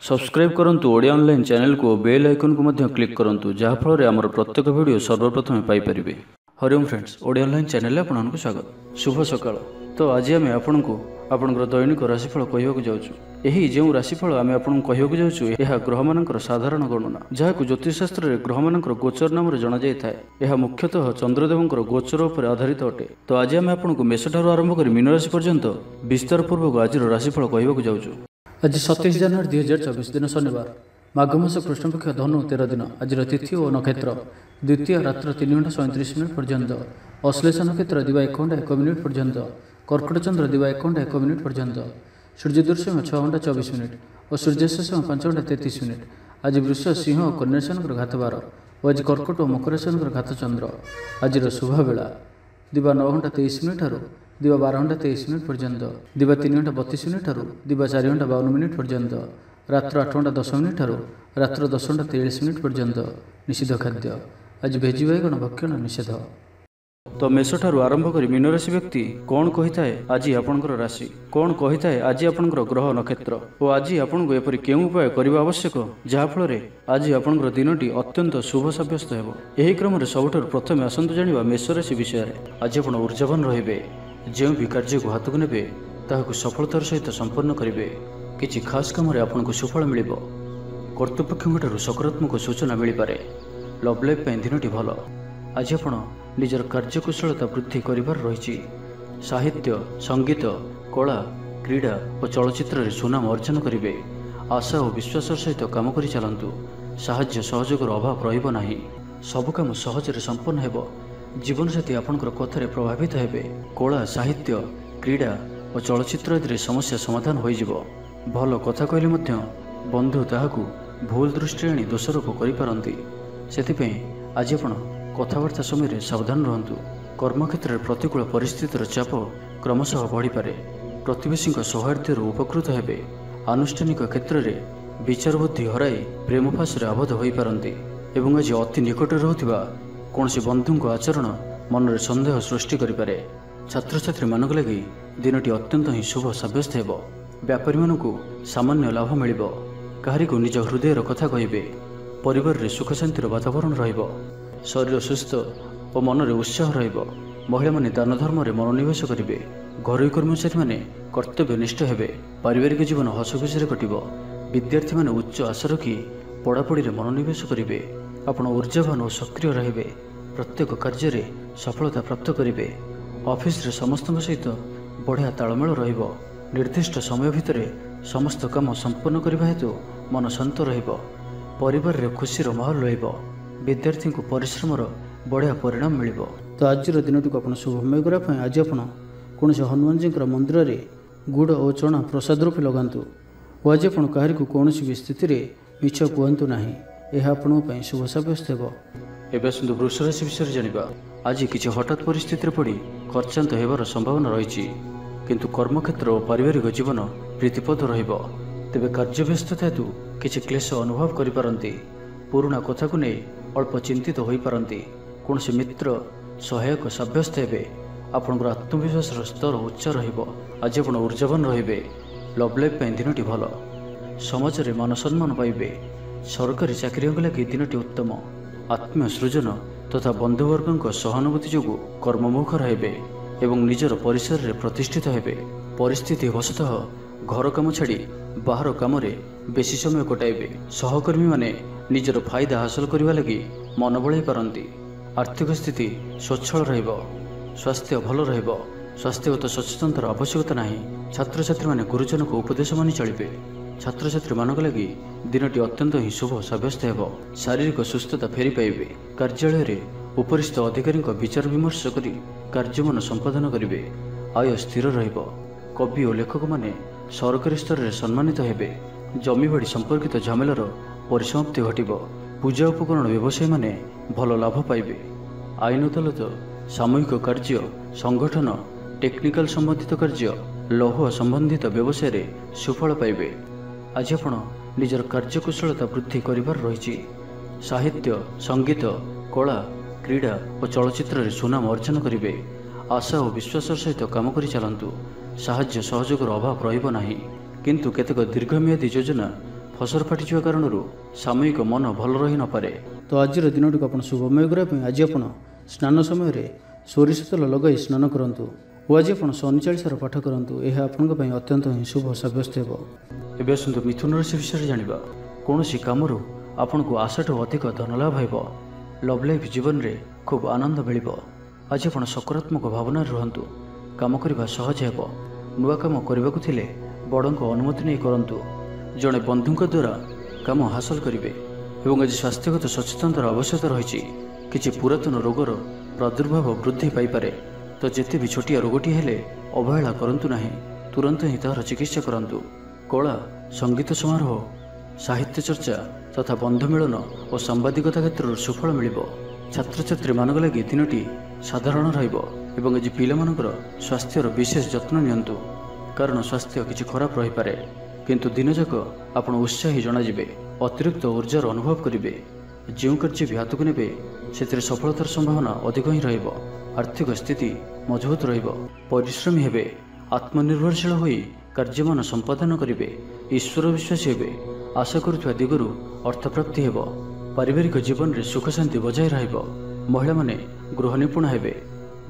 Subscribe करंतु Odia online channel को bell icon को मध्य क्लिक करंतु जहाँ फल आमर प्रत्येक वीडियो सर्वप्रथम Piper. Hariom friends, Odia online channel में आपको स्वागत। शुभ सकाळ। तो आज आम आपको आपंकर दैनिक राशिफल कहवाक जाऊँ। यही जो राशिफल आम आपको कहवाक जाऊँ यह ग्रह मानकर साधारण गणना जहाँ ज्योतिषशास्त्र में ग्रह मानकर गोचर नाम जना जाए। यह मुख्यतः चंद्रदेवंकर गोचर उपर आधारित अटे। तो आज आम आपको मेष ठार आरंभ कर मीन राशि पर्यंत विस्तार पूर्वक आज राशिफल कहवाक जाऊँ। आज 27 जनवरी 2024 दिन शनिवार, माघ मास कृष्णपक्ष धनु 13 दिन। आज तिथि और नक्षत्र द्वितीय रात्र 3 घंटा 37 मिनिट पर्यंत, अश्लेष नक्षत्र दिवा 1 घंटा 1 मिनिट पर्यंत, कर्कट चंद्र दिवा 1 घंटा 1 मिनिट पर्यंत, सूर्य दुर्शम 6 घंटा 24 मिनिट और सूर्यास्त समय 5 घंटा 33 मिनिट। आज वृष सिंह और कन्या राशि घात 12 और आज कर्कट और मकर राशि घात चंद्र। आज शुभ बेला दिवा 9 घंटा 23 मिनिट दिवा 12 घंटा 23 मिनिट पर्यंत, दिवा 3 घंटा 32 मिनिट दिवा 4 घंटा 52 मिनिट पर्यंत, रात्र 8 घंटा 10 मिनिट रात्र 10 घंटा 43 मिनिट पर्यंत। निषिद्ध खाद्य आज भेजी बैगण भक्षण निषेध। तो मेष ठारू आरंभ कर मीन राशि व्यक्ति कौन कही थाए आज आपणकर राशि, कौन कही थाए आज आपणकर ग्रह नक्षत्र और आज आपको एपरि केउं उपाय करबा आवश्यक जहाँफल आज आपणकर दिनटी अत्यंत शुभ साब्यस्त हेबो। एही क्रम रे सबुठारु प्रथमे आसंतु जानिबा मेष राशि विषय। आज आपण ऊर्जावान रहिबे, जो भी कार्य को हाथ को नेबे ताहाकु सफलतार सहित संपन्न करेंगे। किसी खास काम आपको सुफल मिल, कर्तृपक्षों सकारात्मक सूचना मिल पारे। लव लाइफ दिनटी भल। आज आप निजर कार्यकुशलता वृद्धि कर रही। साहित्य, संगीत, कला, क्रीड़ा और चलचित्र सुनाम अर्जन करेंगे। आशा और विश्वास सहित काम कर चलतु। साहाय्य सहयोगर अभाव रहा। सबु काम सहजरे संपन्न हो। जीवनसाथी आपंकर कथार प्रभावित हेबे। कला, साहित्य, क्रीड़ा और चलचित्र आदि समस्या समाधान हो भल कथा कहले मध्य बंधु ताहाकु भूल दृष्टि आनी दोषारोप करिपारंती। सेथिपई आज आपण कथाबार्ता समय सावधान रहंतु। कर्मक्षेत्र में प्रतिकूल परिस्थितिर चाप क्रमशः बढ़ी पारे। प्रतिवेशी सौहार्द्य उपकृत हेबे। आनुष्ठानिक क्षेत्र में विचार बुद्धि हराई प्रेम फासरे आबद्ध हो पारंती। एवं आज अति निकट रहउथिबा कौन बंधु आचरण मन में सन्देह सृष्टि करें। छात्र छात्री मान लगी दिनटी अत्यंत ही शुभ सब्यस्त हो। व्यापारी मानू सामान्य लाभ मिल। कहारी को निज हृदयर कथा कहे। परिवार रे सुख शांतिर वातावरण रहिबो। शरीर सुस्थ और मन में उत्साह रहिबो। महिला माने दान धर्म में मनोनिवेश करेंगे। घरोई कर्मचारी माने कर्तव्यनिष्ठ हेबे। पारिवारिक जीवन हसखुशी कटिबो। विद्यार्थी माने उच्च आशा रखी पढ़ापढ़ी में मनोनिवेश करेंगे। आपण ऊर्जावान और सक्रिय रहिबे। प्रत्येक कार्य में सफलता प्राप्त करेंगे। ऑफिस रे समस्त सहित बढ़िया तालमेल रहिबो। निर्दिष्ट समय भितर समस्त काम संपन्न करने हेतु मन शांत रहिबो। परिवार रे खुशीर माहौल रहिबो। विद्यार्थी को परिश्रम बढ़िया परिणाम मिलिबो। तो आज दिन को आप शुभमय करने आज आप कौन हनुमान जी मंदिर में गुड़ और चना प्रसाद रूपे लगातु। और आज आप कहारी को कौन भी स्थिति में मिछ कहतु ना। यह आपंप शुभ सब्यस्त हो। एवं आसतु वृष राशि विषय जानिबा। आज किसी हठात परिस्थिति पड़ी खर्चांत होबार संभावना रही, किंतु कर्मक्षेत्र और पारिवारिक जीवन प्रीतिपद रहिबो। तेबे कार्यव्यस्तता हेतु किसी क्लेश अनुभव करिपारंती। पुराना कथा को नहीं अल्प चिंतित हो पारंती। कौन मित्र सहायक सब्यस्त हेबे। आपनकर आत्मविश्वास स्तर उच्च रहिबो। आज आपण ऊर्जावान रहिबे। लव लाइफ दिनटी भल। समाज में मान सम्मान पाइबे। सरकारी चाकरी लगी दिनटी उत्तम। आत्मीय सृजन तथा बंधुवर्ग सहानुभूति जो कर्ममुखर हेबे एवं निजर परिसर में प्रतिष्ठित हेबे। परिस्थिति वशतः घर काम छाड़ी बाहर काम बेसी समय कटाइबे। सहकर्मी माने निजर फायदा हासिल करने लगी मन बढ़ाई पारंती। आर्थिक स्थिति स्वच्छल रहिबो। स्वास्थ्य भल रहिबो। स्वास्थ्यगत सचेतनतार आवश्यकता नहीं। छात्र छात्री माने गुरुजन को उपदेश मानि चलिबे। छात्र छात्री मान लगी दिनटी अत्यंत ही शुभ सब्यस्त हो। शारीरिक सुस्थता फेरी पाइबे। कार्यालय में उपरिस्थ अधिकारी विचार विमर्श कर कार्यमान संपादन करेंगे। आय स्थिर रहिबो। कवि और लेखक माने सरकारी स्तर में सम्मानित हेबे। जमीबाड़ी संपर्कित झमेलार परिसमाप्ति घटिबो। पूजा उपकरण व्यवसायी माने भल लाभ पाइबे। आईन अदालत, सामूहिक कार्य, संगठन, टेक्निकल संबंधित कार्य, लौह संबंधित व्यवसाय में सुफल पाइबे। आज आपण निजर कार्यकुशलता वृद्धि कर रही। साहित्य, संगीत, कला, क्रीड़ा और चलचित्र सुनाम अर्जन करेंगे। आशा और विश्वास सहित काम कर चलतु। साहाय्य सहयोगर अभाव रहिबो नाही, किंतु केतेक दीर्घम्यादी योजना ଫସର ଫାଟିଯିବା କାରଣରୁ ସାମୟିକ ମନ ଭଲ ରହି ନପାରେ। ତ ଆଜିର ଦିନଟିକୁ ଆପଣ ଶୁଭମୟ କରିବା ପାଇଁ ଆଜି ଆପଣ ସ୍ନାନ ସମୟରେ ସୋରିଷ ତେଲ ଲଗାଇ ସ୍ନାନ କରନ୍ତୁ ଓ ଆଜି ଆପଣ ଶନି ଚାଳିଶାର ପାଠ କରନ୍ତୁ। ଏହା ଆପଣଙ୍କ ପାଇଁ ଅତ୍ୟନ୍ତ ହିଁ ଶୁଭ ସାବ୍ୟସ୍ତ ହେବ। ଏବେ ଆସନ୍ତୁ ମିଥୁନ ରାଶି ବିଷୟରେ ଜାଣିବା। କୌଣସି କାମରୁ ଆପଣଙ୍କୁ ଆଶାଠୁ ଅଧିକ ଧନ ଲାଭ ହେବ। ଲଭ୍ ଲାଇଫ୍ ଜୀବନରେ ଖୁବ୍ ଆନନ୍ଦ ମିଳିବ। ଆଜି ଆପଣ ସକାରାତ୍ମକ ଭାବନାରେ ରୁହନ୍ତୁ। କାମ କରିବା ସହଜ ହେବ। ନୂଆ କାମ କରିବାକୁ ଥିଲେ ବଡ଼ଙ୍କ ଅନୁମତି ନେଇ କରନ୍ତୁ। ଜଣେ ବନ୍ଧୁଙ୍କ ଦ୍ୱାରା କାମ ହାସଲ କରିବେ ଏବଂ ଆଜି ସ୍ୱାସ୍ଥ୍ୟଗତ ସଚେତନତାର ଆବଶ୍ୟକତା ରହିଛି। କିଛି ପୁରାତନ ରୋଗର ପ୍ରାଦୁର୍ଭାବ ବୃଦ୍ଧି ପାଇପାରେ। ତ ଯେତେ ବି ଛୋଟିଆ ରୋଗଟି ହେଲେ ଅବହେଳା କରନ୍ତୁ ନାହିଁ, ତୁରନ୍ତ ହିଁ ତାହାର ଚିକିତ୍ସା କରନ୍ତୁ। କଳା, ସଙ୍ଗୀତ ସମାରୋହ, ସାହିତ୍ୟ ଚର୍ଚ୍ଚା ତଥା ବନ୍ଧୁ ମିଳନ ଓ ସାମ୍ବାଦିକତା କ୍ଷେତ୍ରରୁ ସୁଫଳ ମିଳିବ। ଛାତ୍ରଛାତ୍ରୀମାନଙ୍କ ଲାଗି ଦିନଟି ସାଧାରଣ ରହିବ ଏବଂ ଆଜି ପିଲାମାନଙ୍କର ସ୍ୱାସ୍ଥ୍ୟର ବିଶେଷ ଯତ୍ନ ନିଅନ୍ତୁ, କାରଣ ସ୍ୱାସ୍ଥ୍ୟ କିଛି ଖରାପ ରହିପାରେ। କିନ୍ତୁ ଦିନଯାକ ଆପଣ ଉତ୍ସାହୀ ଜଣାଯିବେ, ଅତିରିକ୍ତ ଉର୍ଜାର ଅନୁଭବ କରିବେ। ଯେଉଁ କାର୍ଯ୍ୟ ବି ହାତକୁ ନେବେ ସେଥିରେ ସଫଳତାର ସମ୍ଭାବନା ଅଧିକ ହିଁ ରହିବ। ଆର୍ଥିକ ସ୍ଥିତି ମଜବୁତ ରହିବ। ପରିଶ୍ରମୀ ହେବେ, ଆତ୍ମନିର୍ଭରଶୀଳ ହୋଇ କାର୍ଯ୍ୟମାନ ସମ୍ପାଦନ କରିବେ, ଈଶ୍ୱର ବିଶ୍ୱାସୀ ହେବେ। ଆଶା କରୁଥିବା ଦିଗରୁ ଅର୍ଥପ୍ରାପ୍ତି ହେବ। ପାରିବାରିକ ଜୀବନରେ ସୁଖ ଶାନ୍ତି ବଜାୟ ରହିବ। ମହିଳାମାନେ ଗୃହ ନିପୁଣ ହେବେ।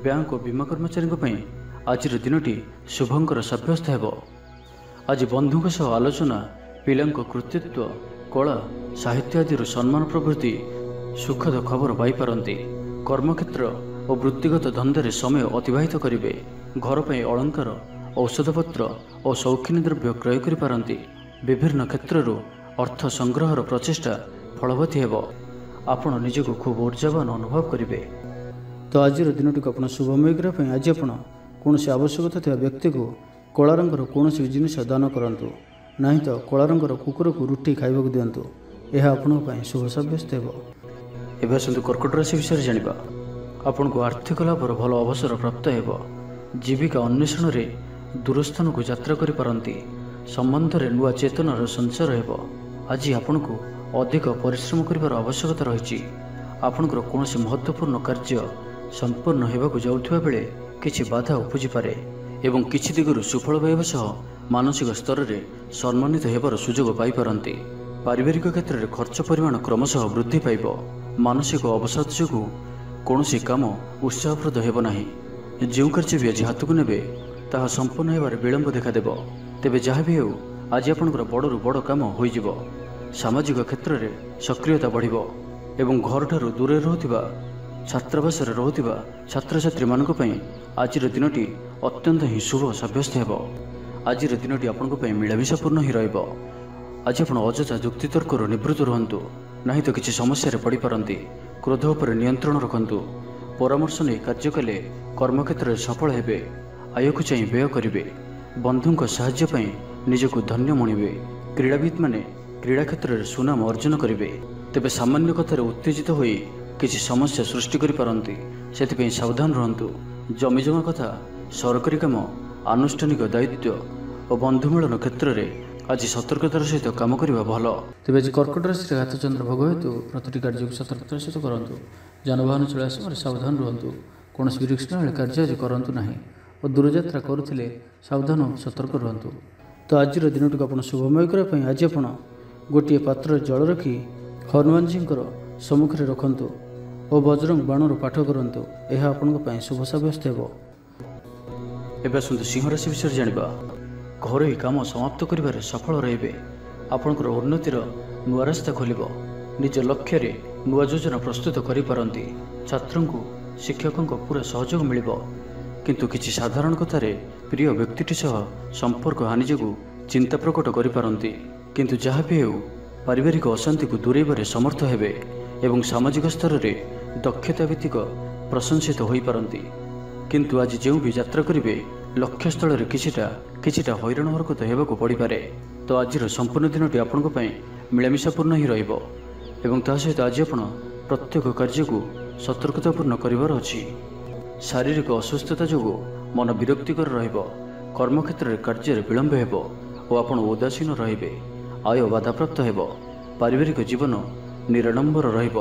ବ୍ୟାଙ୍କ ଓ ବୀମା କର୍ମଚାରୀଙ୍କ ପାଇଁ ଆଜିର ଦିନଟି ଶୁଭଙ୍କର ସାବ୍ୟସ୍ତ ହେବ। ଆଜି ବନ୍ଧୁଙ୍କ ସହ ଆଲୋଚନା, ପିଲାଙ୍କ କୃତିତ୍ୱ, କଳା, ସାହିତ୍ୟ ଆଦିରୁ ସମ୍ମାନ ପ୍ରଭୃତି ସୁଖଦ ଖବର ପାଇପାରନ୍ତି। କର୍ମକ୍ଷେତ୍ର ଓ ବୃତ୍ତିଗତ ଧନ୍ଦାରେ ସମୟ ଅତିବାହିତ କରିବେ। ଘର ପାଇଁ ଅଳଙ୍କାର, ଔଷଧପତ୍ର ଓ ସୌଖିନୀ ଦ୍ରବ୍ୟ କ୍ରୟ କରିପାରନ୍ତି। ବିଭିନ୍ନ କ୍ଷେତ୍ରରୁ ଅର୍ଥ ସଂଗ୍ରହର ପ୍ରଚେଷ୍ଟା ଫଳବତୀ ହେବ। ଆପଣ ନିଜକୁ ଖୁବ୍ ଉର୍ଜାବାନ ଅନୁଭବ କରିବେ। ତ ଆଜିର ଦିନଟିକୁ ଆପଣ ଶୁଭମୟ କରିବା ପାଇଁ ଆଜି ଆପଣ କୌଣସି ଆବଶ୍ୟକତା ଥିବା ବ୍ୟକ୍ତିକୁ କଳା ରଙ୍ଗର କୌଣସି ଜିନିଷ ଦାନ କରନ୍ତୁ, ନାହିଁ ତ କଳା ରଙ୍ଗର କୁକୁରକୁ ରୁଟି ଖାଇବାକୁ ଦିଅନ୍ତୁ। ଏହା ଆପଣଙ୍କ ପାଇଁ ଶୁଭ ସାବ୍ୟସ୍ତ ହେବ। ଏବେ ଆସନ୍ତୁ କର୍କଟ ରାଶି ବିଷୟରେ ଜାଣିବା। ଆପଣଙ୍କୁ ଆର୍ଥିକ ଲାଭର ଭଲ ଅବସର ପ୍ରାପ୍ତ ହେବ। ଜୀବିକା ଅନ୍ୱେଷଣରେ ଦୂରସ୍ଥାନକୁ ଯାତ୍ରା କରିପାରନ୍ତି। ସମ୍ବନ୍ଧରେ ନୂଆ ଚେତନାର ସଞ୍ଚାର ହେବ। ଆଜି ଆପଣଙ୍କୁ ଅଧିକ ପରିଶ୍ରମ କରିବାର ଆବଶ୍ୟକତା ରହିଛି। ଆପଣଙ୍କର କୌଣସି ମହତ୍ତ୍ୱପୂର୍ଣ୍ଣ କାର୍ଯ୍ୟ ସମ୍ପୂର୍ଣ୍ଣ ହେବାକୁ ଯାଉଥିବା ବେଳେ କିଛି ବାଧା ଉପୁଜିପାରେ ଏବଂ କିଛି ଦିଗରୁ ସୁଫଳ ପାଇବା ସହ ମାନସିକ ସ୍ତରରେ ସମ୍ମାନିତ ହେବାର ସୁଯୋଗ ପାଇପାରନ୍ତି। ପାରିବାରିକ କ୍ଷେତ୍ରରେ ଖର୍ଚ୍ଚ ପରିମାଣ କ୍ରମଶଃ ବୃଦ୍ଧି ପାଇବ। ମାନସିକ ଅବସାଦ ଯୋଗୁଁ କୌଣସି କାମ ଉତ୍ସାହପ୍ରଦ ହେବ ନାହିଁ। ଯେଉଁ କାର୍ଯ୍ୟ ବି ଆଜି ହାତକୁ ନେବେ ତାହା ସମ୍ପୂର୍ଣ୍ଣ ହେବାରେ ବିଳମ୍ବ ଦେଖାଦେବ। ତେବେ ଯାହା ବି ହେଉ ଆଜି ଆପଣଙ୍କର ବଡ଼ରୁ ବଡ଼ କାମ ହୋଇଯିବ। ସାମାଜିକ କ୍ଷେତ୍ରରେ ସକ୍ରିୟତା ବଢ଼ିବ ଏବଂ ଘରଠାରୁ ଦୂରରେ ରହୁଥିବା, ଛାତ୍ରାବାସରେ ରହୁଥିବା ଛାତ୍ରଛାତ୍ରୀମାନଙ୍କ ପାଇଁ ଆଜିର ଦିନଟି ଅତ୍ୟନ୍ତ ହିଁ ଶୁଭ ସାବ୍ୟସ୍ତ ହେବ। ଆଜିର ଦିନଟି ଆପଣଙ୍କ ପାଇଁ ମିଳାମିଶାପୂର୍ଣ୍ଣ ହିଁ ରହିବ। ଆଜି ଆପଣ ଅଯଥା ଯୁକ୍ତିତର୍କରୁ ନିବୃତ୍ତ ରୁହନ୍ତୁ, ନାହିଁ ତ କିଛି ସମସ୍ୟାରେ ପଡ଼ିପାରନ୍ତି। କ୍ରୋଧ ଉପରେ ନିୟନ୍ତ୍ରଣ ରଖନ୍ତୁ। ପରାମର୍ଶ ନେଇ କାର୍ଯ୍ୟ କଲେ କର୍ମକ୍ଷେତ୍ରରେ ସଫଳ ହେବେ। ଆୟକୁ ଚାହିଁ ବ୍ୟୟ କରିବେ। ବନ୍ଧୁଙ୍କ ସାହାଯ୍ୟ ପାଇଁ ନିଜକୁ ଧନ୍ୟ ମଣିବେ। କ୍ରୀଡ଼ାବିତ୍ମାନେ କ୍ରୀଡ଼ା କ୍ଷେତ୍ରରେ ସୁନାମ ଅର୍ଜନ କରିବେ। ତେବେ ସାମାନ୍ୟ କଥାରେ ଉତ୍ତେଜିତ ହୋଇ କିଛି ସମସ୍ୟା ସୃଷ୍ଟି କରିପାରନ୍ତି, ସେଥିପାଇଁ ସାବଧାନ ରୁହନ୍ତୁ। ଜମିଜମା କଥା, ସରକାରୀ କାମ, ଆନୁଷ୍ଠାନିକ ଦାୟିତ୍ୱ ଓ ବନ୍ଧୁ ମିଳନ କ୍ଷେତ୍ରରେ ଆଜି ସତର୍କତାର ସହିତ କାମ କରିବା ଭଲ। ତେବେ ଆଜି କର୍କଟ ରାଶିରେ ଘାତଚନ୍ଦ୍ର ଭୋଗ ହେତୁ ପ୍ରତିଟି କାର୍ଯ୍ୟକୁ ସତର୍କତାର ସହିତ କରନ୍ତୁ। ଯାନବାହନ ଚଳାଇବା ସମୟରେ ସାବଧାନ ରୁହନ୍ତୁ। କୌଣସି ବିରକ୍ଷଣବେଳେ କାର୍ଯ୍ୟ ଆଜି କରନ୍ତୁ ନାହିଁ ଓ ଦୂରଯାତ୍ରା କରୁଥିଲେ ସାବଧାନ ଓ ସତର୍କ ରୁହନ୍ତୁ। ତ ଆଜିର ଦିନଟିକୁ ଆପଣ ଶୁଭମୟ କରିବା ପାଇଁ ଆଜି ଆପଣ ଗୋଟିଏ ପାତ୍ରରେ ଜଳ ରଖି ହନୁମାନଜୀଙ୍କର ସମ୍ମୁଖରେ ରଖନ୍ତୁ ଓ ବଜରଙ୍ଗ ବାଣରୁ ପାଠ କରନ୍ତୁ। ଏହା ଆପଣଙ୍କ ପାଇଁ ଶୁଭ ସାବ୍ୟସ୍ତ ହେବ। ଏବେ ଆସନ୍ତୁ ସିଂହ ରାଶି ବିଷୟରେ ଜାଣିବା। ଘରୋଇ କାମ ସମାପ୍ତ କରିବାରେ ସଫଳ ରହିବେ। ଆପଣଙ୍କର ଉନ୍ନତିର ନୂଆ ରାସ୍ତା ଖୋଲିବ। ନିଜ ଲକ୍ଷ୍ୟରେ ନୂଆ ଯୋଜନା ପ୍ରସ୍ତୁତ କରିପାରନ୍ତି। ଛାତ୍ରଙ୍କୁ ଶିକ୍ଷକଙ୍କ ପୁରା ସହଯୋଗ ମିଳିବ। କିନ୍ତୁ କିଛି ସାଧାରଣ କଥାରେ ପ୍ରିୟ ବ୍ୟକ୍ତିଟି ସହ ସମ୍ପର୍କ ହାନି ଯୋଗୁଁ ଚିନ୍ତା ପ୍ରକଟ କରିପାରନ୍ତି। କିନ୍ତୁ ଯାହା ବି ହେଉ ପାରିବାରିକ ଅଶାନ୍ତିକୁ ଦୂରେଇବାରେ ସମର୍ଥ ହେବେ ଏବଂ ସାମାଜିକ ସ୍ତରରେ ଦକ୍ଷତା ଭିତ୍ତିକ ପ୍ରଶଂସିତ ହୋଇପାରନ୍ତି। କିନ୍ତୁ ଆଜି ଯେଉଁ ବି ଯାତ୍ରା କରିବେ ଲକ୍ଷ୍ୟସ୍ଥଳରେ କିଛିଟା ହଇରାଣ ହରକତ ହେବାକୁ ପଡ଼ିପାରେ। ତ ଆଜିର ସମ୍ପୂର୍ଣ୍ଣ ଦିନଟି ଆପଣଙ୍କ ପାଇଁ ମିଳାମିଶାପୂର୍ଣ୍ଣ ହିଁ ରହିବ ଏବଂ ତା ସହିତ ଆଜି ଆପଣ ପ୍ରତ୍ୟେକ କାର୍ଯ୍ୟକୁ ସତର୍କତାପୂର୍ଣ୍ଣ କରିବାର ଅଛି। ଶାରୀରିକ ଅସୁସ୍ଥତା ଯୋଗୁଁ ମନ ବିରକ୍ତିକର ରହିବ। କର୍ମକ୍ଷେତ୍ରରେ କାର୍ଯ୍ୟରେ ବିଳମ୍ବ ହେବ ଓ ଆପଣ ଉଦାସୀନ ରହିବେ। ଆୟ ବାଧାପ୍ରାପ୍ତ ହେବ। ପାରିବାରିକ ଜୀବନ ନିରାଡ଼ମ୍ବର ରହିବ।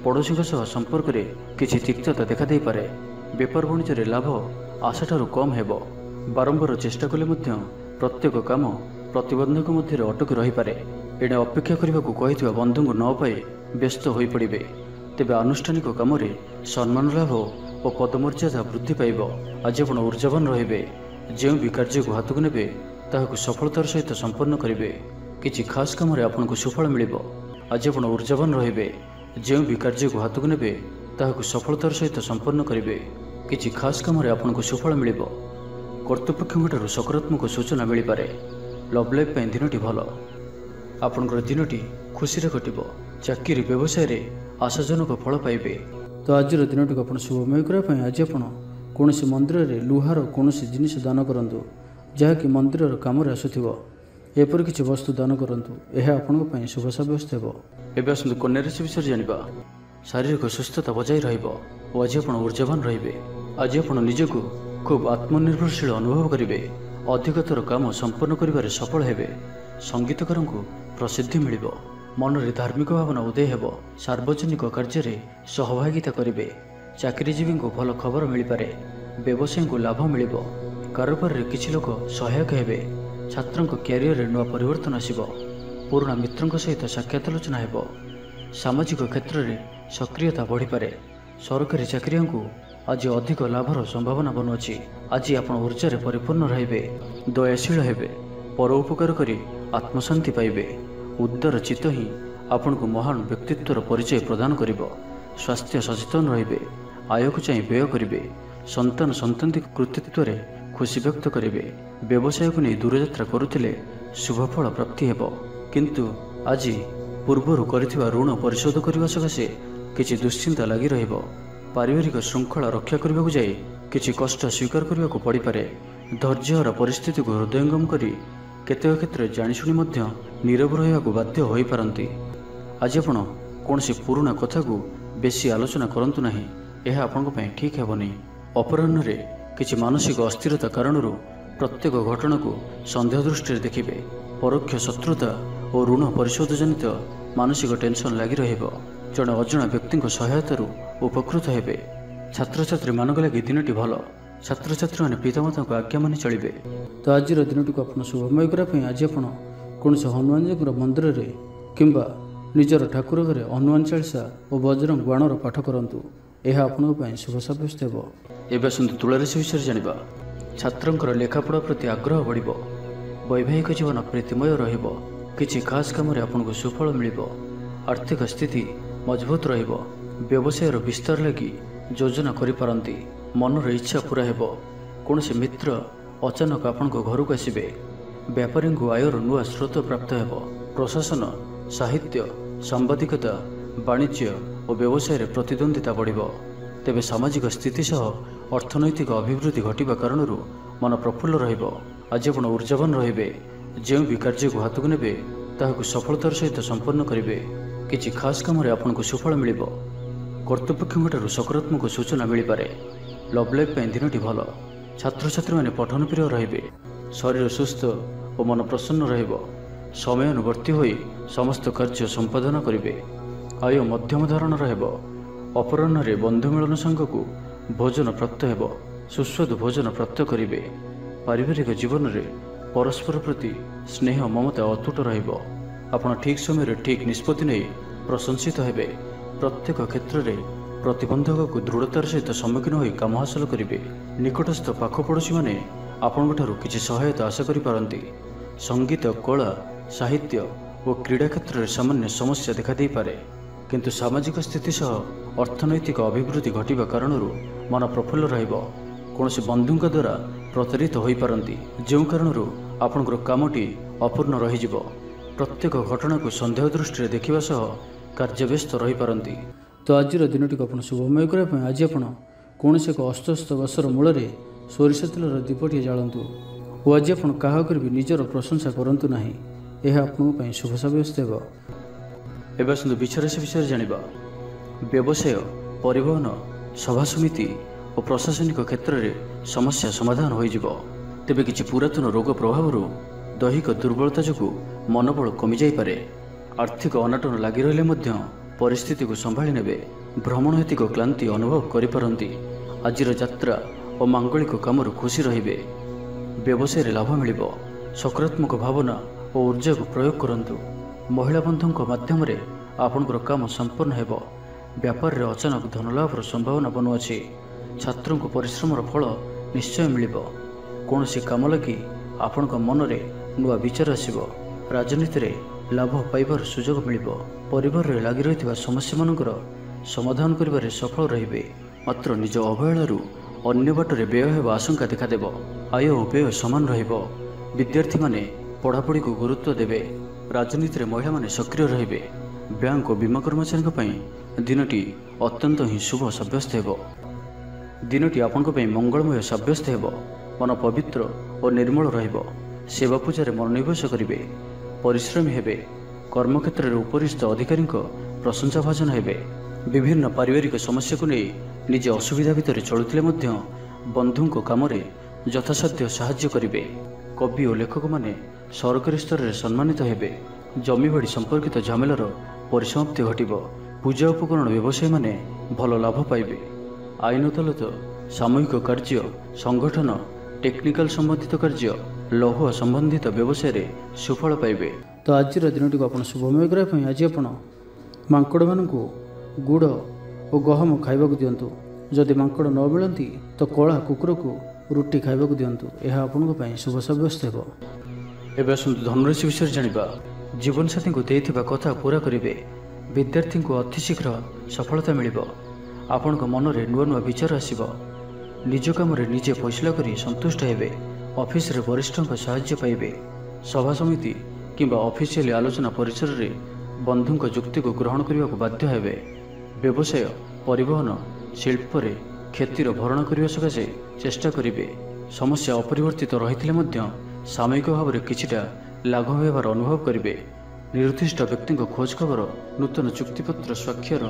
ପଡ଼ୋଶୀଙ୍କ ସହ ସମ୍ପର୍କରେ କିଛି ତିକ୍ତତା ଦେଖାଦେଇପାରେ। ବେପାର ବାଣିଜ୍ୟରେ ଲାଭ ଆଶାଠାରୁ କମ୍ ହେବ। ବାରମ୍ବାର ଚେଷ୍ଟା କଲେ ମଧ୍ୟ ପ୍ରତ୍ୟେକ କାମ ପ୍ରତିବନ୍ଧକ ମଧ୍ୟରେ ଅଟକି ରହିପାରେ। एणे अपेक्षा करने कही बंधु न पाई व्यस्त हो पड़े। तेबे आनुष्ठानिक काम सम्मान लाभ और पदमर्यादा वृद्धि पाइब। आज आप ऊर्जावान रे। जो भी कार्य को हाथ को ने सफलतार सहित संपन्न करेंगे। किसी खास कम आपको सुफल मिल। आज आप ऊर्जावान रे। जो भी कार्य को हाथ को ने सफलतार सहित संपन्न करेंगे। किसी खास कम आपको सुफल मिल। कर्तृपक्षों सकारात्मक सूचना मिल पारे। लव लाइफ दिनटी भल। आपणकर दिनटी खुशी कटिब। चाकरी व्यवसाय आशाजनक फल पाइबे। तो आज दिनटी को शुभमय करने आज आप कौन मंदिर में लुहार कौन जिनिस दान करूँ जहाँकि मंदिर कम आसुव। एपर किसी वस्तु दान करूँ। यह आपण शुभ सब्यस्त हो। एवं आसतु कन्या राशि विषय जाना। शारीरिक सुस्थता बजाय रज आप ऊर्जावान रे। आज आप निजक खूब आत्मनिर्भरशील अनुभव करेंगे। अधिकतर काम संपन्न कर सफल हेबे। संगीतकार को प्रसिद्धि मिल। मन में धार्मिक भावना उदय हो। सार्वजनिक कार्य सहभागिता करेंगे। चाकरीजीवी को भल खबर मिल पारे। व्यवसायी को लाभ मिल। कारोबार रे किछि लोक सहायक हेबे। छात्रों क्यारियर नुआ परिवर्तन आसिब। पुराना मित्रों सहित साक्षात आलोचना हेबो। सामाजिक क्षेत्र में सक्रियता बढ़ी पारे। सरकारी चाकरियों को आज अधिक लाभर संभावना बनुअछि। आज आप ऊर्जा परिपूर्ण रे। दयाशील हेबे। परोपकार करी आत्मशांति पाइबे। उदार चित्त ही आपण को महान व्यक्तित्वर परिचय प्रदान करिब। स्वास्थ्य सचेतन रे। आय को चाह व्यय करेंगे। संतान संतति कृतित्व खुशी व्यक्त करेंगे। व्यवसाय को नहीं दूरयात्रा करुले शुभफल प्राप्ति हेब। किंतु आज पूर्वर कर ऋण परिशोध करने सकाशे किसी दुश्चिंता लगी रहिब। पारिवारिक श्रृंखला रक्षा करने को जाए किसी कष्ट स्वीकार करने को पड़ पारे। धैर्यर परिस्थिति को हृदयंगम करी केतेक क्षेत्र जाशुणी नीरव रहा बाध्य हो पारती। आज आप कौन पुराणा कथा को बेसी आलोचना करंतु नहीं। यह आपण ठीक हेबनी। अपराह्न किसी मानसिक अस्थिरता कारण प्रत्येक घटना को सन्देह दृष्टि देखिए। परोक्ष शत्रुता और ऋण परिशोध जनित मानसिक टेंशन लगी रहिब। जड़े अजणा व्यक्ति सहायतार उपकृत हेबे। छात्र छात्री मान लगे दिनटी भल। छात्र छात्री मैंने पितामाता को आज्ञा मानि चलिबे। तो आज दिनटी को आप शुभमय करने आज आप कौन हनुमान जी मंदिर में किंबा निजर ठाकुर घरे हनुमान चालीसा और बजरंग बाणर पाठ करूँ। यह आपण शुभ सब्यस्त हो। एवं आसतु तुला राशि विषय जाना। छात्र लेखापढ़ा प्रति आग्रह बढ़। वैवाहिक जीवन प्रीतिमय रहिब। किसी खास कम आपको सुफल मिल। आर्थिक स्थिति मजबूत रहिब। व्यवसायर विस्तार लगी योजना करिपारंती। मनर इच्छा पूरा हेब। कौन मित्र अचानक आपण घर को आसबे। व्यापारी को आयर नुआ स्रोत प्राप्त हेब। प्रशासन साहित्य सांबादिकता वाणिज्य और व्यवसाय प्रतिद्वंदिता बढ़। तेबे सामाजिक स्थिति सह अर्थनैतिक अभिवृद्धि घटिबा कारण मन प्रफुल्ल रहिब। आज आप ऊर्जावान रे। जो भी कार्य को हाथ को ने सफलतार सहित संपन्न करेंगे। किसी खास कम आपको सुफल मिल। कर्तृपक्षों सकारात्मक सूचना मिल पारे। लव लाइफ दिनटी भल। छात्र छात्री मैंने पठन प्रिय रे। शरीर सुस्थ और मन प्रसन्न रहिब। समयानुवर्ती होई समस्त कार्य संपादन करेंगे। आय मध्यम धारण रहिब। अपराह्न बंधु मिलन संघ को भोजन प्राप्त हेब। सुस्वादु भोजन प्राप्त करेंगे। पारिवारिक जीवन में परस्पर प्रति स्नेह ममता अतुट रहिब। आपण ठीक समय ठीक निष्पत्ति नहीं प्रशंसित हेबे। प्रत्येक क्षेत्र में प्रतिबंधक को दृढ़तार सहित सम्मुखीन हो काम हासिल करेंगे। निकटस्थ पाखपड़ोशी मैंने आपण किसी सहायता आशा करिपारंती। संगीत कला साहित्य और क्रीड़ा क्षेत्र में सामान्य समस्या देखा दे पारे। किंतु सामाजिक स्थिति सह अर्थनैतिक अभिवृद्धि घटिबा कारण मन प्रफुल्ल रहिब। कौन बंधु द्वारा प्रतारित हो पारती। जो कारण आपणकर कामटी अपूर्ण रहिजिब। प्रत्येक घटना को सन्देह दृष्टि देखा सह कार्यव्यस्त रही पारती। तो आज दिनटी को आप शुभमय करने आज आप कौन से एक अस्तस्त गसर मूल सोरिष तेलर दीपटी जालतु। और आज आप क्या भी निजर प्रशंसा करूँ ना। यह आप शुभ सब्यस्त हो। एवं आसतु विचाराशि विषय जाना। व्यवसाय परिवहन सभा समिति और प्रशासनिक क्षेत्र में समस्या समाधान हो। तेबे किसी पुरातन रोग प्रभाव दैहिक दुर्बलता जो मनोबल कमी जापे। आर्थिक अनाटन लगी रही परिस्थिति को संभाली ने भ्रमण हेतुक क्लांति अनुभव करिपारंती। आज यात्रा और मांगलिक काम खुशी रे। व्यवसाय लाभ मिल। सकारात्मक भावना और ऊर्जा को प्रयोग करंतु। महिला बंधुଙ୍କ माध्यम आपणकर काम संपूर्ण हेब। व्यापार रे अचानक धनलाभर संभावना बनुअछि। छात्रों को परिश्रमर फल निश्चय मिलिबो। कौनसी काम लगी आपणक मन रे नुआ विचार आसिबो। राजनीति रे लाभ पाइबार सुजोग मिलिबो। परिवार रे लागि रहितबा समस्या मानकर समाधान करिबारे सफल रहिबे। मात्र निज अवहेलारू अन्य बाटरे व्यय हेबा आशंका देखादेब। आय और व्यय समान रहिबो। विद्यार्थी माने पढ़ापढ़ी को गुरुत्व देवे। राजनीति रे महिला माने सक्रिय रहिबे। बैंक और बीमा कर्मचारी पई दिनटी अत्यंत ही शुभ सब्यस्त हेबो। दिनटी आपनक पई मंगलमय सब्यस्त हेबो। मन पवित्र और निर्मल रहिबो। सेवा पूजा मनोनिवेश करिवे। परिश्रमी हेबे। कर्मक्षेत्र में उपरिस्थ अधिकारी प्रशंसा भाजन हेबे। विभिन्न पारिवारिक समस्या को नहीं निज असुविधा भितर चलुथिले मध्य बंधुंको काम रे यथासाध्य साहाय्य करिवे। कवि और लेखक माने सरकारी स्तर में सम्मानित हेबे। जमीबाड़ी संपर्कित झमेलार परिसमाप्ति घटिबो। पूजा उपकरण व्यवसायी माने भल लाभ पाइबे। आईन अदालत, सामूहिक कार्य, संगठन, टेक्निकल संबंधित कार्य, लौह संबंधित व्यवसाय रे सुफल पाइबे। तो आज दिन को आप शुभमय करने आज आप मांकड़ मान गुड़ और गहम खाइबा दिंतु। जदि मांकड़ न मिलती तो कला कुकुर को रुटी खाइबा दिंतु। यह आपन शुभ सब्यस्त हो। एवं आसतु धनुराशि विषय जाना। जीवन साथी को देइथिबा कथा पूरा करेंगे। विद्यार्थी को अतिशीघ्र सफलता मिल। आपण मन में नुआ नुआ विचार आसब। निज कम निजे फैसला कर संतुष्ट हेबे। ऑफिस रे वरिष्ठों साहाय्य पाइबे। सभा समिति किंबा ऑफिशियल आलोचना परिसर रे बंधुंक जुक्ति को ग्रहण करने को बाध्य हेबे। व्यवसाय, परिवहन, शिल्प रे क्षतिर भरण करने सकाशे चेष्टा करिवे। समस्या अपरिवर्तित रही सामयिक भाव में किछिटा लाघव होबार अनुभव करिवे। निर्दिष्ट व्यक्ति खोज खबर, नूतन चुक्तिपत्र स्वाक्षर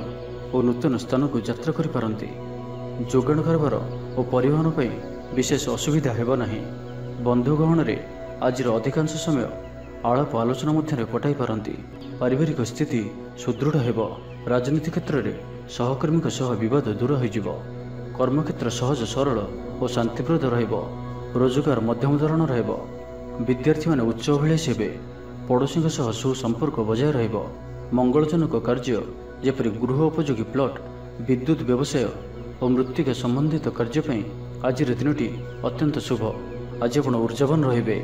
और नूतन स्थान को यात्रा करि पारंती। जोगाण कारबार और परिवहन पर विशेष असुविधा हेब नाही। बंधु गहन रे आज अधिकांश समय आलाप आलोचना मध्य कटाई पारंती। पारिवारिक स्थिति सुदृढ़ हेब। राजनीति क्षेत्र में सहकर्मी सह विवाद दूर हो। कर्मक्षेत्र सहज सरल और शांतिप्रद रहिब। रोजगार मध्यम धरण रहिब। विद्यार्थी माने उच्च अभिलाषी हेबे। पड़ोशी सह सुसंपर्क बजाय रहिब। मंगलजनक कार्य जेपरि गृह उपयोगी प्लॉट, विद्युत व्यवसाय और मृत्तिका संबंधित कार्य आज दिनटी अत्यंत शुभ। आज आप ऊर्जावान रहिबे।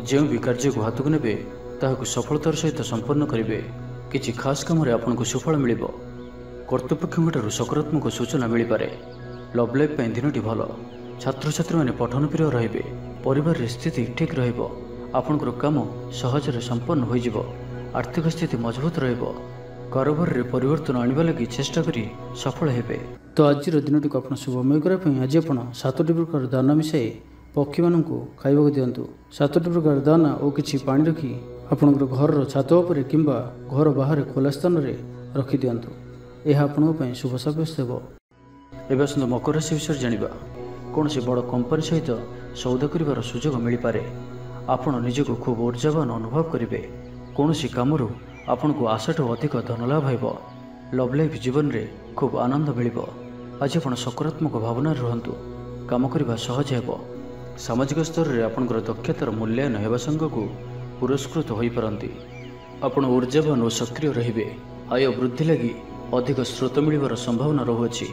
जो भी कार्य को हाथ को नेबे ताहाकु सफलतार सहित संपन्न करिवे। किछि खास काम रे आपनको सुफल मिलिबो। कर्तृपक्षों सकारात्मक सूचना मिल पारे। लव लाइफ दिनटी भल। छात्र छात्री माने पठन प्रिय रहिबे। परिवार स्थिति ठीक रहिबो। आपनकर काम सहजरे संपन्न हो जिवो। आर्थिक स्थिति मजबूत रहिबो। कारोबार रे परिवर्तन आनिबा लागि चेष्टा करी सफल हेबे। तो आज दिनटी को आप शुभमय करने आज आप 7टी प्रकार दाना मिसाई पक्षी मानक खाइबा दिंतु। 7टी प्रकार दाना और किछि पानी रखी आपनकर घर छात उपर किंबा घर बाहर खोला स्थान रे रखि दिंतु। यह आपन शुभ सब्यस्त हो। एवं आसतु मकर राशि विषय जाना। कौन से बड़ कंपनी सहित सौदा कर सुजोग मिल पारे। आपण निजक खूब ऊर्जावान अनुभव करेंगे। कौन सी कामरू आपण को आशाठू अधिक धनलाभ हो। लव लाइफ जीवन में खूब आनंद मिल। आज आप सकारात्मक भावना रुहतु। काम करने सहज हो। सामाजिक स्तर में आपंकर दक्षतार मूल्यांकन होगा संग को पुरस्कृत हो पारती। आपण ऊर्जावान और सक्रिय रहिबे। आय वृद्धि लगी अधिक स्रोत मिलवार संभावना रहुअछि।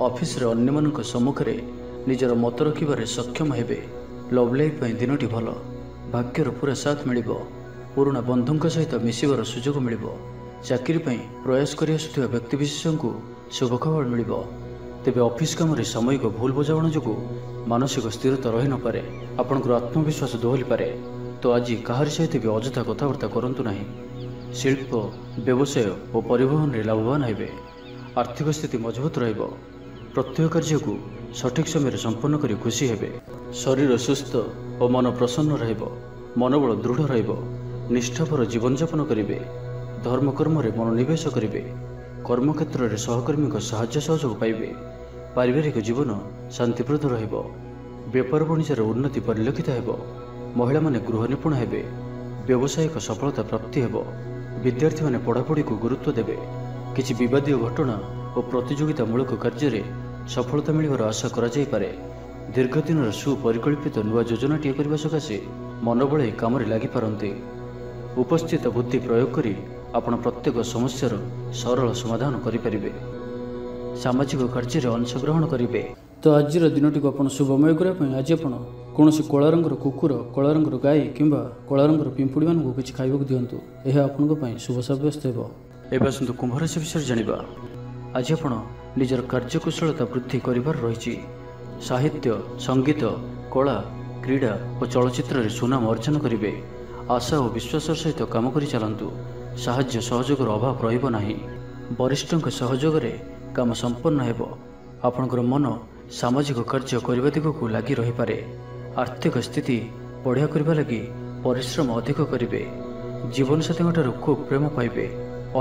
ऑफिस रे अन्य मानक सम्मुख रे निजर मत रखिबारे सक्षम हेबे। लव लाइफ दिनटी भल। भाग्यर पूरा साथ मिलिबो। पुराना बंधुंक सहित मिसिबार सुजोग मिलिबो। चाकरी प्रयास कर आसुथिबा व्यक्तिविशेष को शुभ खबर मिलिबो। तेबे ऑफिस काम रे सामयिक भूल बुझामणा जोगु मानसिक स्थिरता रही न पारे। आपनकर आत्मविश्वास दोहली पारे। तो आज काहार सहित भी अଯଥା कथबार्ता करंतु नाही। शिल्प, व्यवसाय और परिवहन रे लाभवान हेबे। आर्थिक स्थिति मजबूत रहिबो। प्रत्येक कार्य को सठिक समय संपन्न करी खुशी हेबे। शरीर सुस्थ और मन प्रसन्न रहिबो। मनोबल दृढ़ रहिबो। निष्ठापर जीवन यापन करिवे। धर्म कर्म रे मनोनिवेश करिवे। कर्मक्षेत्र में सहकर्मी साहाय्य सहयोग पाइबे। पारिवारिक जीवन शांतिप्रद रहिबो। व्यापार वाणिज्यर उन्नति परिलक्षित हेबो। महिला माने गृह निपुण हेबे। व्यावसायिक सफलता प्राप्ति हेबो। विद्यार्थी माने पढ़ापढ़ी को गुरुत्व देबे। किछि विवादीय घटना और प्रतियोगितामूलक कार्य सफलता मिलवार आशा करा जाय पारे। दीर्घ दिन सुपरिकल्पित नुआ योजनाटीए करने सकाशे मन बड़े काम लगी पारती। ଉପସ୍ଥିତ ବୁଦ୍ଧି ପ୍ରୟୋଗ କରି ଆପଣ ପ୍ରତ୍ୟେକ ସମସ୍ୟାର ସରଳ ସମାଧାନ କରିପାରିବେ। ସାମାଜିକ କାର୍ଯ୍ୟରେ ଅଂଶଗ୍ରହଣ କରିବେ। ତ ଆଜିର ଦିନଟିକୁ ଆପଣ ଶୁଭମୟ କରିବା ପାଇଁ ଆଜି ଆପଣ କୌଣସି କଳା ରଙ୍ଗର କୁକୁର, କଳା ରଙ୍ଗର ଗାଈ କିମ୍ବା କଳା ରଙ୍ଗର ପିମ୍ପୁଡ଼ିମାନଙ୍କୁ କିଛି ଖାଇବାକୁ ଦିଅନ୍ତୁ। ଏହା ଆପଣଙ୍କ ପାଇଁ ଶୁଭ ସାବ୍ୟସ୍ତ ହେବ। ଏବେ ଆସନ୍ତୁ କୁମ୍ଭ ରାଶି ବିଷୟରେ ଜାଣିବା। ଆଜି ଆପଣ ନିଜର କାର୍ଯ୍ୟକୁଶଳତା ବୃଦ୍ଧି କରିବାର ରହିଛି। ସାହିତ୍ୟ, ସଙ୍ଗୀତ, କଳା, କ୍ରୀଡ଼ା ଓ ଚଳଚ୍ଚିତ୍ରରେ ସୁନାମ ଅର୍ଜନ କରିବେ। ଆଶା ଓ ବିଶ୍ୱାସର ସହିତ କାମ କରି ଚାଲନ୍ତୁ। ସାହାଯ୍ୟ ସହଯୋଗର ଅଭାବ ରହିବ ନାହିଁ। ବରିଷ୍ଠଙ୍କ ସହଯୋଗରେ କାମ ସମ୍ପନ୍ନ ହେବ। ଆପଣଙ୍କର ମନ ସାମାଜିକ କାର୍ଯ୍ୟ କରିବା ଦିଗକୁ ଲାଗି ରହିପାରେ। ଆର୍ଥିକ ସ୍ଥିତି ବଢ଼ିଆ କରିବା ଲାଗି ପରିଶ୍ରମ ଅଧିକ କରିବେ। ଜୀବନସାଥୀଙ୍କଠାରୁ ଖୁବ୍ ପ୍ରେମ ପାଇବେ।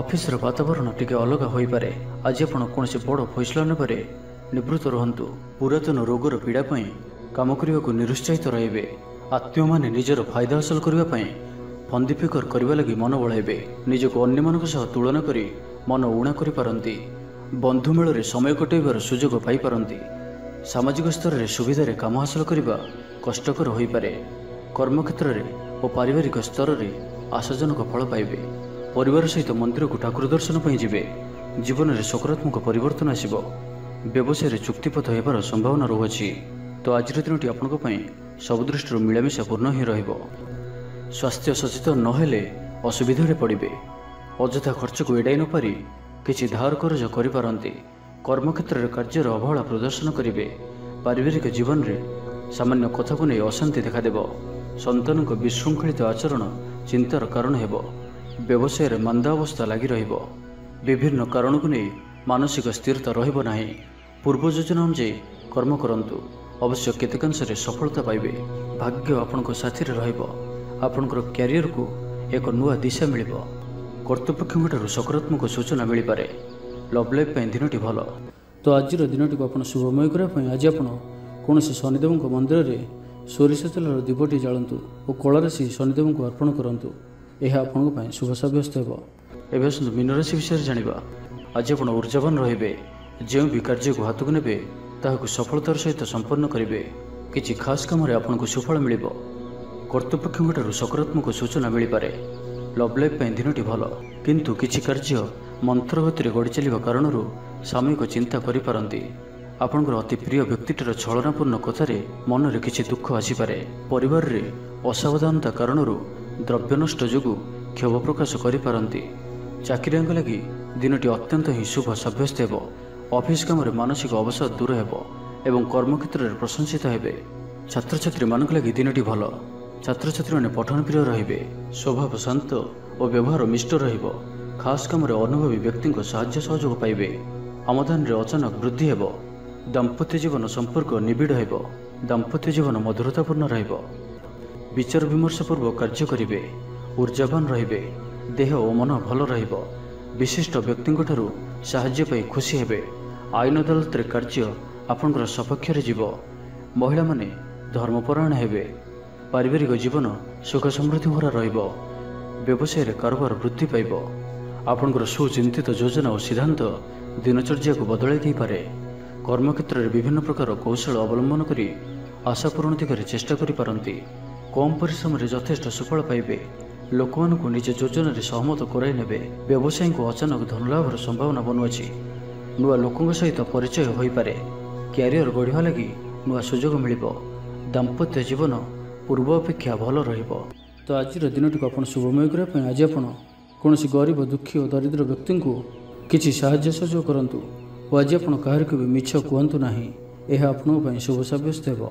ଅଫିସର ବାତାବରଣ ଟିକେ ଅଲଗା ହୋଇପାରେ। ଆଜି ଆପଣ କୌଣସି ବଡ଼ ଫଇସଲା ନେବାରେ ନିବୃତ୍ତ ରୁହନ୍ତୁ। ପୁରାତନ ରୋଗର ପୀଡ଼ା ପାଇଁ କାମ କରିବାକୁ ନିରୁତ୍ସାହିତ ରହିବେ। ଆତ୍ମୀୟମାନେ ନିଜର ଫାଇଦା ହାସଲ କରିବା ପାଇଁ ଫନ୍ଦି ଫିକର କରିବା ଲାଗି ମନ ବଳାଇବେ। ନିଜକୁ ଅନ୍ୟମାନଙ୍କ ସହ ତୁଳନା କରି ମନ ଉଣା କରିପାରନ୍ତି। ବନ୍ଧୁ ମେଳରେ ସମୟ କଟାଇବାର ସୁଯୋଗ ପାଇପାରନ୍ତି। ସାମାଜିକ ସ୍ତରରେ ସୁବିଧାରେ କାମ ହାସଲ କରିବା କଷ୍ଟକର ହୋଇପାରେ। କର୍ମକ୍ଷେତ୍ରରେ ଓ ପାରିବାରିକ ସ୍ତରରେ ଆଶାଜନକ ଫଳ ପାଇବେ। ପରିବାର ସହିତ ମନ୍ଦିରକୁ ଠାକୁର ଦର୍ଶନ ପାଇଁ ଯିବେ। ଜୀବନରେ ସକାରାତ୍ମକ ପରିବର୍ତ୍ତନ ଆସିବ। ବ୍ୟବସାୟରେ ଚୁକ୍ତିପଥ ହେବାର ସମ୍ଭାବନା ରହୁଅଛି। ତ ଆଜିର ଦିନଟି ଆପଣଙ୍କ ପାଇଁ ସବୁ ଦୃଷ୍ଟିରୁ ମିଳାମିଶା ପୂର୍ଣ୍ଣ ହିଁ ରହିବ। ସ୍ୱାସ୍ଥ୍ୟ ସଚେତନ ନହେଲେ ଅସୁବିଧାରେ ପଡ଼ିବେ। ଅଯଥା ଖର୍ଚ୍ଚକୁ ଏଡ଼ାଇ ନପାରି କିଛି ଧାର କରଜ କରିପାରନ୍ତି। କର୍ମକ୍ଷେତ୍ରରେ କାର୍ଯ୍ୟର ଅବହେଳା ପ୍ରଦର୍ଶନ କରିବେ। ପାରିବାରିକ ଜୀବନରେ ସାମାନ୍ୟ କଥାକୁ ନେଇ ଅଶାନ୍ତି ଦେଖାଦେବ। ସନ୍ତାନଙ୍କ ବିଶୃଙ୍ଖଳିତ ଆଚରଣ ଚିନ୍ତାର କାରଣ ହେବ। ବ୍ୟବସାୟରେ ମାନ୍ଦା ଅବସ୍ଥା ଲାଗି ରହିବ। ବିଭିନ୍ନ କାରଣକୁ ନେଇ ମାନସିକ ସ୍ଥିରତା ରହିବ ନାହିଁ। ପୂର୍ବ ଯୋଜନା ଅନୁଯାୟୀ କର୍ମ କରନ୍ତୁ। ଅବଶ୍ୟ କେତେକାଂଶରେ ସଫଳତା ପାଇବେ। ଭାଗ୍ୟ ଆପଣଙ୍କ ସାଥିରେ ରହିବ। ଆପଣଙ୍କର କ୍ୟାରିୟରକୁ ଏକ ନୂଆ ଦିଶା ମିଳିବ। କର୍ତ୍ତୃପକ୍ଷଙ୍କଠାରୁ ସକାରାତ୍ମକ ସୂଚନା ମିଳିପାରେ। ଲଭ୍ ଲାଇଫ୍ ପାଇଁ ଦିନଟି ଭଲ। ତ ଆଜିର ଦିନଟିକୁ ଆପଣ ଶୁଭମୟ କରିବା ପାଇଁ ଆଜି ଆପଣ କୌଣସି ଶନିଦେବଙ୍କ ମନ୍ଦିରରେ ସୋରିଷ ତେଲର ଦୀପଟି ଜାଳନ୍ତୁ ଓ କଳାରାଶି ଶନିଦେବଙ୍କୁ ଅର୍ପଣ କରନ୍ତୁ। ଏହା ଆପଣଙ୍କ ପାଇଁ ଶୁଭ ସାବ୍ୟସ୍ତ ହେବ। ଏବେ ଆସନ୍ତୁ ମୀନରାଶି ବିଷୟରେ ଜାଣିବା। ଆଜି ଆପଣ ଊର୍ଜାବାନ ରହିବେ। ଯେଉଁ ବି କାର୍ଯ୍ୟକୁ ହାତକୁ ନେବେ ତାହାକୁ ସଫଳତାର ସହିତ ସମ୍ପନ୍ନ କରିବେ। କିଛି ଖାସ୍ କାମରେ ଆପଣଙ୍କୁ ସୁଫଳ ମିଳିବ। କର୍ତ୍ତୃପକ୍ଷଙ୍କଠାରୁ ସକାରାତ୍ମକ ସୂଚନା ମିଳିପାରେ। ଲଭ୍ ଲାଇଫ୍ ପାଇଁ ଦିନଟି ଭଲ, କିନ୍ତୁ କିଛି କାର୍ଯ୍ୟ ମନ୍ଥର ଗତିରେ ଗଡ଼ି ଚାଲିବା କାରଣରୁ ସାମୟିକ ଚିନ୍ତା କରିପାରନ୍ତି। ଆପଣଙ୍କର ଅତି ପ୍ରିୟ ବ୍ୟକ୍ତିଟିର ଛଳନାପୂର୍ଣ୍ଣ କଥାରେ ମନରେ କିଛି ଦୁଃଖ ଆସିପାରେ। ପରିବାରରେ ଅସାବଧାନତା କାରଣରୁ ଦ୍ରବ୍ୟ ନଷ୍ଟ ଯୋଗୁଁ କ୍ଷୋଭ ପ୍ରକାଶ କରିପାରନ୍ତି। ଚାକିରିଆଙ୍କ ଲାଗି ଦିନଟି ଅତ୍ୟନ୍ତ ହିଁ ଶୁଭ ସାବ୍ୟସ୍ତ ହେବ। ଅଫିସ କାମରେ ମାନସିକ ଅବସାଦ ଦୂର ହେବ ଏବଂ କର୍ମକ୍ଷେତ୍ରରେ ପ୍ରଶଂସିତ ହେବେ। ଛାତ୍ରଛାତ୍ରୀମାନଙ୍କ ଲାଗି ଦିନଟି ଭଲ। ଛାତ୍ରଛାତ୍ରୀମାନେ ପଠନପ୍ରିୟ ରହିବେ। ସ୍ୱଭାବ ଶାନ୍ତ ଓ ବ୍ୟବହାର ମିଷ୍ଟ ରହିବ। ଖାସ୍ କାମରେ ଅନୁଭବୀ ବ୍ୟକ୍ତିଙ୍କ ସାହାଯ୍ୟ ସହଯୋଗ ପାଇବେ। ଆମଦାନୀରେ ଅଚାନକ ବୃଦ୍ଧି ହେବ। ଦାମ୍ପତ୍ୟ ଜୀବନ ସମ୍ପର୍କ ନିବିଡ଼ ହେବ। ଦାମ୍ପତ୍ୟ ଜୀବନ ମଧୁରତାପୂର୍ଣ୍ଣ ରହିବ। ବିଚାର ବିମର୍ଶ ପୂର୍ବକ କାର୍ଯ୍ୟ କରିବେ। ଊର୍ଜାବାନ ରହିବେ। ଦେହ ଓ ମନ ଭଲ ରହିବ। ବିଶିଷ୍ଟ ବ୍ୟକ୍ତିଙ୍କଠାରୁ ସାହାଯ୍ୟ ପାଇ ଖୁସି ହେବେ। ଆଇନ ଅଦାଲତରେ କାର୍ଯ୍ୟ ଆପଣଙ୍କର ସପକ୍ଷରେ ଯିବ। ମହିଳାମାନେ ଧର୍ମପରାୟଣ ହେବେ। ପାରିବାରିକ ଜୀବନ ସୁଖ ସମୃଦ୍ଧି ଭରା ରହିବ। ବ୍ୟବସାୟରେ କାରବାର ବୃଦ୍ଧି ପାଇବ। ଆପଣଙ୍କର ସୁଚିନ୍ତିତ ଯୋଜନା ଓ ସିଦ୍ଧାନ୍ତ ଦିନଚର୍ଯ୍ୟାକୁ ବଦଳାଇ ଦେଇପାରେ। କର୍ମକ୍ଷେତ୍ରରେ ବିଭିନ୍ନ ପ୍ରକାର କୌଶଳ ଅବଲମ୍ବନ କରି ଆଶା ପୂରଣ ଦିଗରେ ଚେଷ୍ଟା କରିପାରନ୍ତି। କମ୍ ପରିଶ୍ରମରେ ଯଥେଷ୍ଟ ସୁଫଳ ପାଇବେ। ଲୋକମାନଙ୍କୁ ନିଜ ଯୋଜନାରେ ସହମତ କରାଇ ନେବେ। ବ୍ୟବସାୟୀଙ୍କୁ ଅଚାନକ ଧନଲାଭର ସମ୍ଭାବନା ବନୁଅଛି। ନୂଆ ଲୋକଙ୍କ ସହିତ ପରିଚୟ ହୋଇପାରେ। କ୍ୟାରିୟର ଗଢ଼ିବା ଲାଗି ନୂଆ ସୁଯୋଗ ମିଳିବ। ଦାମ୍ପତ୍ୟ ଜୀବନ ପୂର୍ବ ଅପେକ୍ଷା ଭଲ ରହିବ। ତ ଆଜିର ଦିନଟିକୁ ଆପଣ ଶୁଭମୟ କରିବା ପାଇଁ ଆଜି ଆପଣ କୌଣସି ଗରିବ, ଦୁଃଖୀ ଓ ଦରିଦ୍ର ବ୍ୟକ୍ତିଙ୍କୁ କିଛି ସାହାଯ୍ୟ ସହଯୋଗ କରନ୍ତୁ ଓ ଆଜି ଆପଣ କାହାରିକୁ ବି ମିଛ କୁହନ୍ତୁ ନାହିଁ। ଏହା ଆପଣଙ୍କ ପାଇଁ ଶୁଭ ସାବ୍ୟସ୍ତ ହେବ।